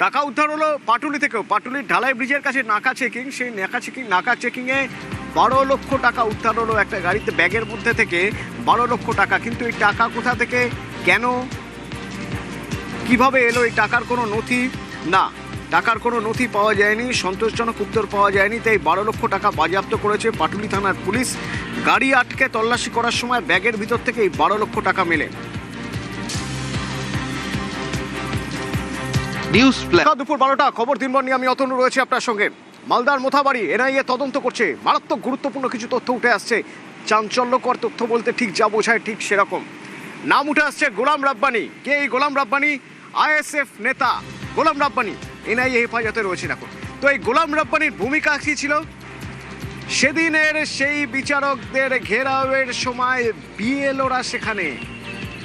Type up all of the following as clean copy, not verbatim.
টাকা উদ্ধার হলো পাটুলি থেকেও। পাটুলির ঢালাই ব্রিজের কাছে নাকা চেকিং, সেই নাকা চেকিংয়ে 12 লক্ষ টাকা উদ্ধার হলো একটা গাড়িতে, ব্যাগের মধ্যে থেকে 12 লক্ষ টাকা। কিন্তু এই টাকা কোথা থেকে, কেন, কিভাবে এলো, এই টাকার কোনো নথি না, টাকার কোনো নথি পাওয়া যায়নি, সন্তোষজনক উত্তর পাওয়া যায়নি। তাই 12 লক্ষ টাকা বাজেয়াপ্ত করেছে পাটুলি থানার পুলিশ। গাড়ি আটকে তল্লাশি করার সময় ব্যাগের ভিতর থেকে এই 12 লক্ষ টাকা মেলে। দুপুর 12টা, খবর দিনভর নিয়ে আমি অতনু রয়েছে আপনার সঙ্গে। মালদার মোথাবাড়ি এনআইএ তদন্ত করছে, মারাত্মক গুরুত্বপূর্ণ কিছু তথ্য উঠে আসছে। চাঞ্চল্যকর তথ্য বলতে ঠিক যা বোঝায় ঠিক সেরকম। নাম উঠে আসছে গোলাম রাব্বানি। কে এই গোলাম রাব্বানি? আইএসএফ নেতা গোলাম রাব্বানি এনআইএ হেফাজতে রয়েছেন এখন। তো এই গোলাম রাব্বানির ভূমিকা কী ছিল? সেদিনের সেই বিচারকদের ঘেরাওয়ের সময় বিএলওরা সেখানে,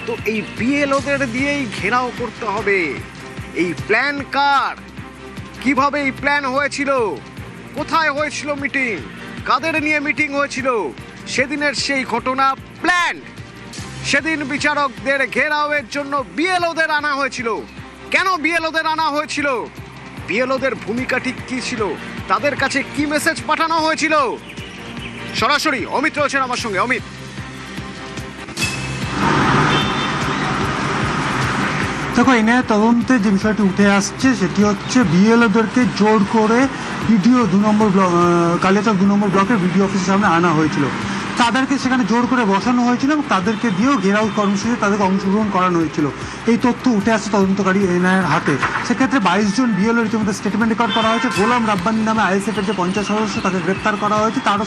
তো এই বিএলওদের দিয়েই ঘেরাও করতে হবে। এই প্ল্যান কার, কিভাবে এই প্ল্যান হয়েছিল, কোথায় হয়েছিল মিটিং, কাদের নিয়ে মিটিং হয়েছিল, সেদিনের সেই ঘটনা প্ল্যান। সেদিন বিচারকদের ঘেরাওয়ের জন্য বিএলওদের আনা হয়েছিল। কেন বিএলওদের আনা হয়েছিল? বিএলওদের ভূমিকা ঠিক কী ছিল? তাদের কাছে কি মেসেজ পাঠানো হয়েছিল? সরাসরি অমিত রয়েছেন আমার সঙ্গে। অমিত, দেখো, এনআইএ তদন্তে যে বিষয়টি উঠে আসছে সেটি হচ্ছে বিএলওদেরকে জোর করে বিডিও 2 নম্বর ব্লক, কালিয়াচক 2 নম্বর ব্লকের বিডিও অফিসের সামনে আনা হয়েছিল। তাদেরকে সেখানে জোর করে বসানো হয়েছিল এবং তাদেরকে দিয়েও ঘেরাও কর্মসূচি তাদেরকে অংশগ্রহণ করানো হয়েছিল। এই তথ্য উঠে আসছে তদন্তকারী এনআইএর হাতে। সেক্ষেত্রে 22 জন বিএলও রীতিমতো স্টেটমেন্ট রেকর্ড করা হয়েছে। গোলাম রাব্বানি নামে আইএসএফের যে 50 সদস্য তাকে গ্রেপ্তার করা হয়েছে, তারও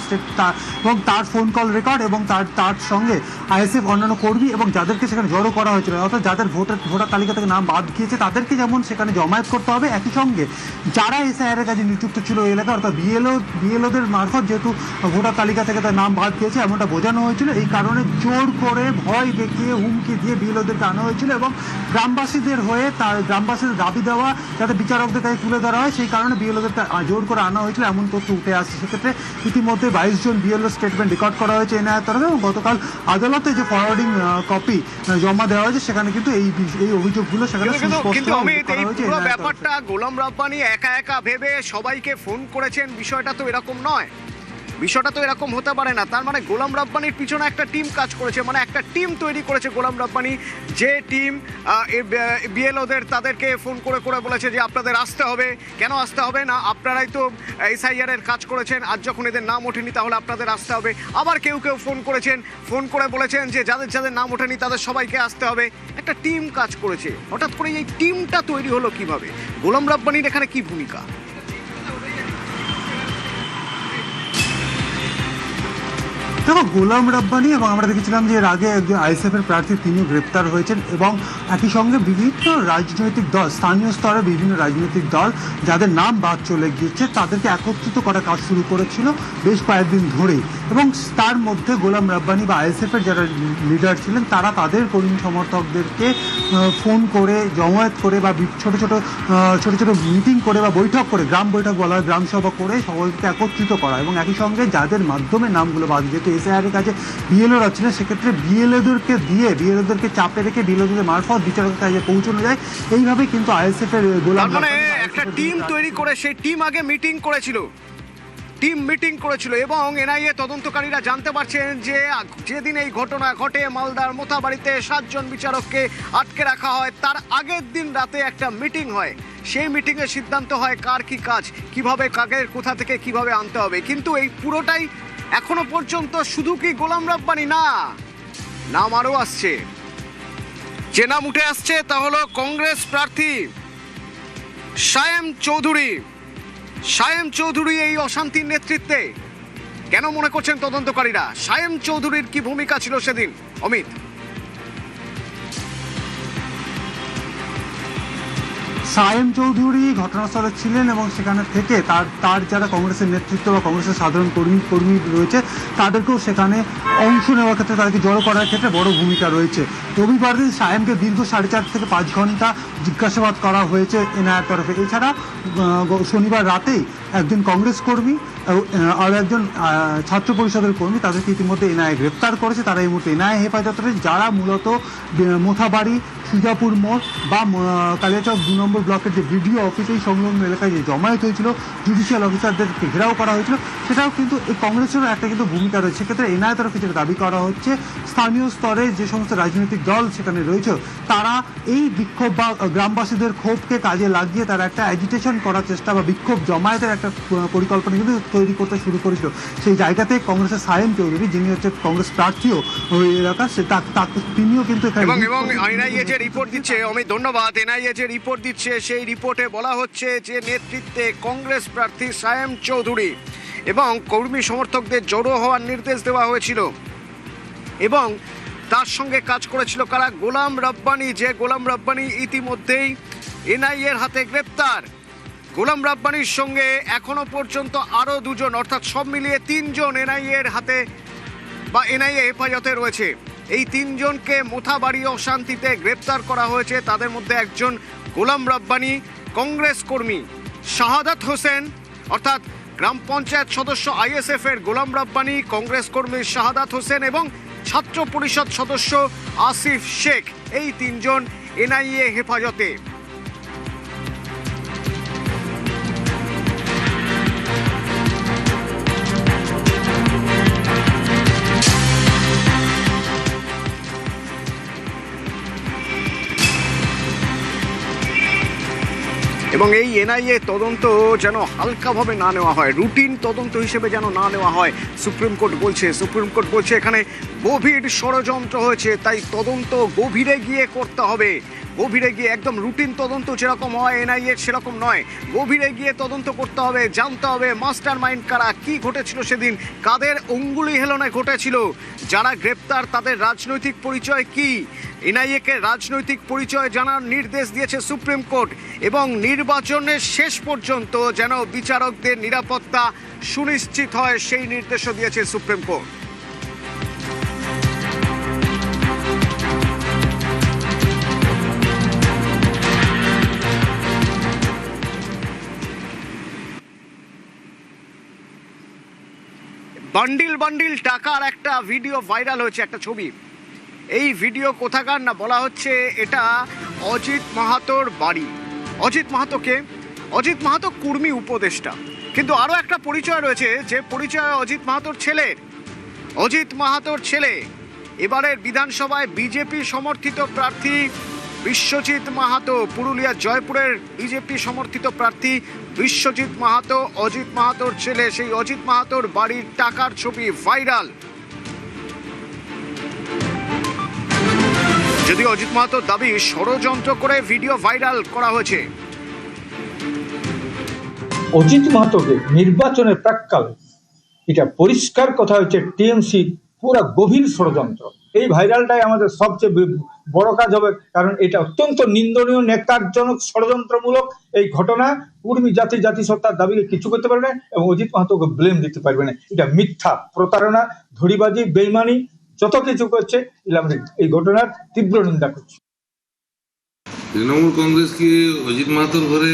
এবং তার ফোন কল রেকর্ড এবং তার সঙ্গে আইএসএফ অন্যান্য কর্মী এবং যাদেরকে সেখানে জড়ো করা হয়েছিল, অর্থাৎ যাদের ভোটার তালিকা থেকে নাম বাদ গিয়েছে তাদেরকে যেমন সেখানে জমায়েত করতে হবে, একই সঙ্গে যারা এসআইআর কাজে নিযুক্ত ছিল এই এলাকা, অর্থাৎ বিএলওদের মারফত যেহেতু ভোটার তালিকা থেকে তার নাম বাদ গিয়েছে এমনটা বোঝানো হয়েছিল। এই কারণে জোর করে ভয় দেখিয়ে হুমকি দিয়ে বিএলওদেরকে আনা হয়েছিল এবং গ্রামবাসীদের হয়ে তার গ্রামবাসীদের দাবি দেওয়া যাতে বিচারকদের কাছে তুলে ধরা হয়, সেই কারণে বিএলওদেরকে জোর করে আনা হয়েছিল এমন তথ্য উঠে আসছে। সেক্ষেত্রে ইতিমধ্যে 22 জন বিএলও স্টেটমেন্ট রেকর্ড করা হয়েছে এনআইএর তরফে এবং গতকাল আদালতে যে ফরওয়ার্ডিং কপি জমা দেওয়া হয়েছে সেখানে কিন্তু এই অভিযোগগুলো সেখানে কিন্তু পুরো ব্যাপারটা গোলাম রাব্বানি একা একা ভেবে সবাইকে ফোন করেছেন, বিষয়টা তো এরকম নয়, বিষয়টা তো এরকম হতে পারে না। তার মানে গোলাম রাব্বানির পিছনে একটা টিম কাজ করেছে, মানে একটা টিম তৈরি করেছে গোলাম রাব্বানি, যে টিম বিএলওদের তাদেরকে ফোন করে করে বলেছে যে আপনাদের আসতে হবে। কেন আসতে হবে না? আপনারাই তো এসআইআর এর কাজ করেছেন, আজ যখন এদের নাম ওঠেনি তাহলে আপনাদের আসতে হবে। আবার কেউ কেউ ফোন করেছেন, ফোন করে বলেছেন যে যাদের যাদের নাম ওঠেনি তাদের সবাইকে আসতে হবে। একটা টিম কাজ করেছে। হঠাৎ করে এই টিমটা তৈরি হলো কিভাবে? গোলাম রাব্বানির এখানে কি ভূমিকা? দেখো, গোলাম রাব্বানি এবং আমরা দেখেছিলাম যে এর আগে একজন আইএসএফের প্রার্থী তিনিও গ্রেপ্তার হয়েছেন এবং একই সঙ্গে বিভিন্ন রাজনৈতিক দল, স্থানীয় স্তরে বিভিন্ন রাজনৈতিক দল যাদের নাম বাদ চলে গিয়েছে তাদেরকে একত্রিত করার কাজ শুরু করেছিল বেশ কয়েকদিন ধরেই। এবং তার মধ্যে গোলাম রাব্বানি বা আইএসএফের যারা লিডার ছিলেন তারা তাদের কর্মী সমর্থকদেরকে ফোন করে জমায়েত করে বা ছোট ছোট মিটিং করে বা বৈঠক করে, গ্রাম বৈঠক বলা হয়, গ্রাম সভা করে সকলকে একত্রিত করা এবং একই সঙ্গে যাদের মাধ্যমে নামগুলো বাদ যেহেতু এসআইআর এর কাছে বিএলওরা ছিলেন সেক্ষেত্রে বিএলওদেরকে চাপে রেখে বিএলওদের মারফত বিচারকের কাছে পৌঁছানো যায়। এইভাবে কিন্তু আইএসএফ এর গোলাম একটা টিম তৈরি করে সেই টিম আগে মিটিং করেছিল এবং এনআইএ তদন্তকারীরা জানতে পারছেন যে যেদিন এই ঘটনা ঘটে মালদার মোথাবাড়িতে 7 জন বিচারককে আটকে রাখা হয়, তার আগের দিন রাতে একটা মিটিং হয়। সেই মিটিংয়ে সিদ্ধান্ত হয় কার কি কাজ, কিভাবে কাকের কোথা থেকে কিভাবে আনতে হবে। কিন্তু এই পুরোটাই এখনো পর্যন্ত শুধু কি গোলাম রাব্বানি না, নাম আরও আসছে। যে নাম উঠে আসছে তা হলো কংগ্রেস প্রার্থী শায়েম চৌধুরী। এই অশান্তির নেতৃত্বে কেন মনে করছেন তদন্তকারীরা? শায়েম চৌধুরীর কি ভূমিকা ছিল সেদিন? অমিত, শায়েম চৌধুরী ঘটনাস্থলে ছিলেন এবং সেখানে থেকে তার যারা কংগ্রেসের নেতৃত্ব বা কংগ্রেসের সাধারণ কর্মী রয়েছে তাদেরকেও সেখানে অংশ নেওয়ার ক্ষেত্রে, তাদেরকে জড়ো করার ক্ষেত্রে বড় ভূমিকা রয়েছে। রবিবার দিন সায়েমকে দীর্ঘ 4.5 থেকে 5 ঘন্টা জিজ্ঞাসাবাদ করা হয়েছে এনআইএর তরফে। এছাড়া শনিবার রাতেই একজন কংগ্রেস কর্মী আর একজন ছাত্র পরিষদের কর্মী, তাদেরকে ইতিমধ্যে এনআইএ গ্রেপ্তার করেছে। তারা এই মুহূর্তে এনআইএ হেফাজতে, যারা মূলত মোথাবাড়ি, সুজাপুর মোড় বা কালিয়াচক 2 নম্বর ব্লকের যে ভিডিও অফিস, এই সংলগ্ন এলাকায় যে জমায়েত হয়েছিল, জুডিশিয়াল অফিসারদেরকে ঘেরাও করা হয়েছিল, সেটাও কিন্তু এই কংগ্রেসেরও একটা কিন্তু ভূমিকা রয়েছে। সেক্ষেত্রে এনআইএ তরফে যেটা দাবি করা হচ্ছে, স্থানীয় স্তরে যে সমস্ত রাজনৈতিক দল সেখানে রয়েছে, তারা এই বিক্ষোভ বা গ্রামবাসীদের ক্ষোভকে কাজে লাগিয়ে তারা একটা অ্যাজিটেশন করার চেষ্টা বা বিক্ষোভ জমায়েতের একটা পরিকল্পনা কিন্তু তৈরি করতে শুরু করেছিল। সেই জায়গাতে কংগ্রেসের সায়েম চৌধুরী, যিনি হচ্ছে কংগ্রেস প্রার্থীও ওই এলাকার, তিনিও কিন্তু এবং এনআইএ যে রিপোর্ট দিচ্ছে, অমিত ধন্যবাদ, এনআইএ যে রিপোর্ট দিচ্ছে সেই রিপোর্টে বলা হচ্ছে যে নেতৃত্বে কংগ্রেস প্রার্থী সায়েম চৌধুরী এবং কর্মী সমর্থকদের জড়ো হওয়ার নির্দেশ দেওয়া হয়েছিল এবং তার সঙ্গে কাজ করেছিল কারা? গোলাম রব্বানি, যে গোলাম রব্বানি ইতিমধ্যেই এনআইএর হাতে গ্রেপ্তার। গোলাম রব্বানির সঙ্গে এখনো পর্যন্ত আরও 2 জন, অর্থাৎ সব মিলিয়ে 3 জন এনআইএর হাতে বা এনআইএ হেফাজতে রয়েছে। এই 3 জনকে মোথাবাড়ি অশান্তিতে গ্রেপ্তার করা হয়েছে। তাদের মধ্যে একজন গোলাম রব্বানি, কংগ্রেস কর্মী শাহাদাত হোসেন, অর্থাৎ গ্রাম পঞ্চায়েত সদস্য আইএসএফ এর গোলাম রব্বানি, কংগ্রেস কর্মী শাহাদাত হোসেন এবং ছাত্র পরিষদ সদস্য আসিফ শেখ, এই 3 জন এনআইএ হেফাজতে। এবং এই এনআইএ তদন্ত যেন হালকাভাবে না নেওয়া হয়, রুটিন তদন্ত হিসেবে যেন না নেওয়া হয়। সুপ্রিম কোর্ট বলছে এখানে গভীর ষড়যন্ত্র হয়েছে, তাই তদন্ত গভীরে গিয়ে করতে হবে। গভীরে গিয়ে, একদম রুটিন তদন্ত যেরকম হয় এনআইএ সেরকম নয়, গভীরে গিয়ে তদন্ত করতে হবে, জানতে হবে মাস্টার মাইন্ড কারা, কি ঘটেছিল সেদিন, কাদের অঙ্গুলি হেলনে ঘটেছিল, যারা গ্রেপ্তার তাদের রাজনৈতিক পরিচয় কি। এনআইএকে রাজনৈতিক পরিচয় জানার নির্দেশ দিয়েছে সুপ্রিম কোর্ট এবং নির্বাচনের শেষ পর্যন্ত যেন বিচারকদের নিরাপত্তা সুনিশ্চিত হয় সেই নির্দেশও দিয়েছে সুপ্রিম কোর্ট। বান্ডিল বান্ডিল টাকার একটা ভিডিও ভাইরাল হয়েছে, একটা ছবি। এই ভিডিও কোথাকার না, বলা হচ্ছে এটা অজিত মাহাতোর বাড়ি। অজিত মাহাতোকে, অজিত মাহাতো কুর্মী উপদেষ্টা, কিন্তু আরও একটা পরিচয় রয়েছে, যে পরিচয় অজিত মাহাতোর ছেলের। অজিত মাহাতোর ছেলে এবারের বিধানসভায় বিজেপি সমর্থিত প্রার্থী বিশ্বজিৎ মাহাতো, পুরুলিয়া জয়পুরের বিজেপি সমর্থিত প্রার্থী বিশ্বজিৎ মাহাতো অজিত মাহাতোর ছেলে। সেই অজিত মাহাতোর বাড়ির টাকার ছবি ভাইরাল। যদিও অজিত মাহাতোর দাবি ষড়যন্ত্র করে ভিডিও ভাইরাল করা হয়েছে। অজিত মাহাতোকে নির্বাচনের প্রাক্কালে এটা পরিষ্কার কথা হচ্ছে টিএমসি পুরা গভীর ষড়যন্ত্র। এই ভাইরালটাই আমাদের সবচেয়ে বড় কাজ হবে, কারণ এটা অত্যন্ত নিন্দনীয়, নেকারজনক, ষড়যন্ত্রমূলক এই ঘটনা। কুর্মী জাতিসত্তার দাবিকে কিছু করতে পারবে না এবং অজিত মাহাতোকে ব্লেম দিতে পারবে না। এটা মিথ্যা, প্রতারণা, ধড়িবাজি, বেইমানি, যত কিছু করছে। এই ঘটনার তীব্র নিন্দা করছে। তৃণমূল কংগ্রেস কি অজিত মাহাতোর ঘরে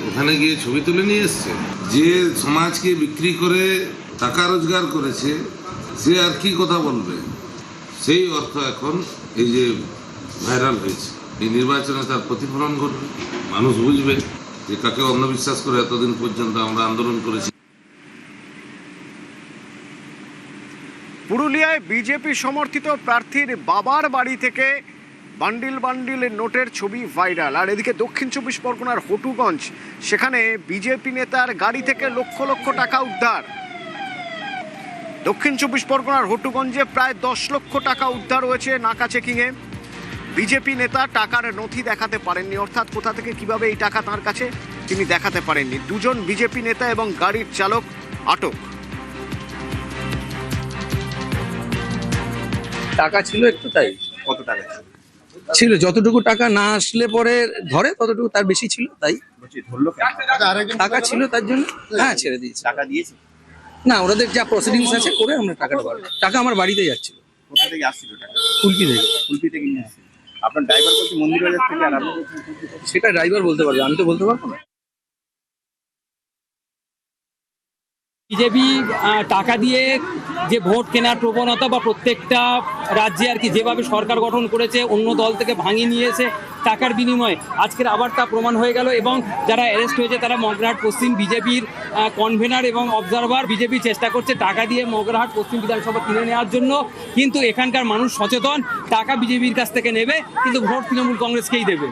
ওখানে গিয়ে ছবি তুলে নিয়ে এসছে? যে সমাজকে বিক্রি করে টাকা রোজগার করেছে সে আর কি কথা বলবে? সেই অর্থ এখন এই যে ভাইরাল হয়েছে, এই নির্বাচনে তার প্রতিফলন ঘটবে, মানুষ বুঝবে যে কাকে অন্ধবিশ্বাস করে এতদিন পর্যন্ত আমরা আন্দোলন করেছি। পুরুলিয়ায় বিজেপি সমর্থিত প্রার্থীর বাবার বাড়ি থেকে বান্ডিল বান্ডিল নোটের ছবি ভাইরাল। আর এদিকে দক্ষিণ 24 পরগনার হটুগঞ্জ, সেখানে বিজেপি নেতার গাড়ি থেকে লক্ষ লক্ষ টাকা উদ্ধার। দক্ষিণ 24 পরগনার হটুগঞ্জে প্রায় 10 লক্ষ টাকা উদ্ধার হয়েছে নাকা চেকিংয়ে। বিজেপি নেতা টাকার নথি দেখাতে পারেননি, অর্থাৎ কোথা থেকে কিভাবে এই টাকা তার কাছে তিনি দেখাতে পারেননি। 2 জন বিজেপি নেতা এবং গাড়ির চালক আটক। টাকা ছিল একটু, তাই। কত টাকা ছিল? যতটুকু টাকা না আসলে পরে ধরে ততটুকু, তার বেশি ছিল, তাই টাকা ছিল তার জন্য। হ্যাঁ, ছেড়ে দিয়েছি। টাকা দিয়েছি না, ওদের যা প্রসিডিংস আছে করে আমরা টাকাটা পাবো। টাকা আমার বাড়িতে যাচ্ছিল। কোথা থেকে আসছিল টাকা? কুলপি থেকে। কুলপি থেকে নিয়ে আসছিল। আপনার ড্রাইভার বলছে মন্দিরবাজার থেকে, আর আপনি বলছেন কুলপি থেকে। সেটা ড্রাইভার বলতে পারবে, আমি তো বলতে পারবো না। বিজেপি টাকা দিয়ে যে ভোট কেনার প্রবণতা বা প্রত্যেকটা রাজ্যে আর কি যেভাবে সরকার গঠন করেছে, অন্য দল থেকে ভাঙিয়ে নিয়েছে টাকার বিনিময়ে, আজকের আবার তা প্রমাণ হয়ে গেল। এবং যারা অ্যারেস্ট হয়েছে তারা মগরাহাট পশ্চিম বিজেপির কনভেনার এবং অবজারভার। বিজেপি চেষ্টা করছে টাকা দিয়ে মগরাহাট পশ্চিম বিধানসভা কিনে নেওয়ার জন্য, কিন্তু এখানকার মানুষ সচেতন, টাকা বিজেপির কাছ থেকে নেবে কিন্তু ভোট তৃণমূল কংগ্রেসকেই দেবে।